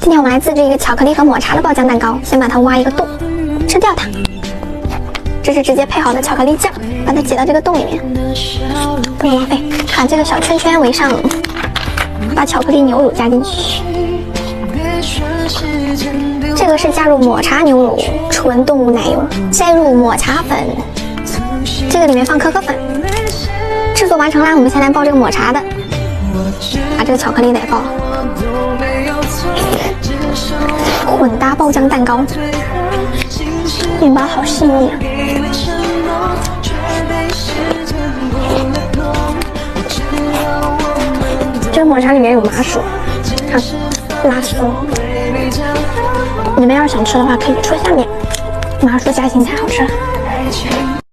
今天我们来自制一个巧克力和抹茶的爆浆蛋糕，先把它挖一个洞，吃掉它。这是直接配好的巧克力酱，把它挤到这个洞里面，不能浪费。把这个小圈圈围上，把巧克力牛乳加进去。这个是加入抹茶牛乳、纯动物奶油，再入抹茶粉，这个里面放可可粉。制作完成啦，我们先来爆这个抹茶的，把这个巧克力也爆。混搭爆浆蛋糕，面包好细腻啊！这个抹茶里面有麻薯，看拉松。你们要是想吃的话，可以戳下面，麻薯加芹菜好吃。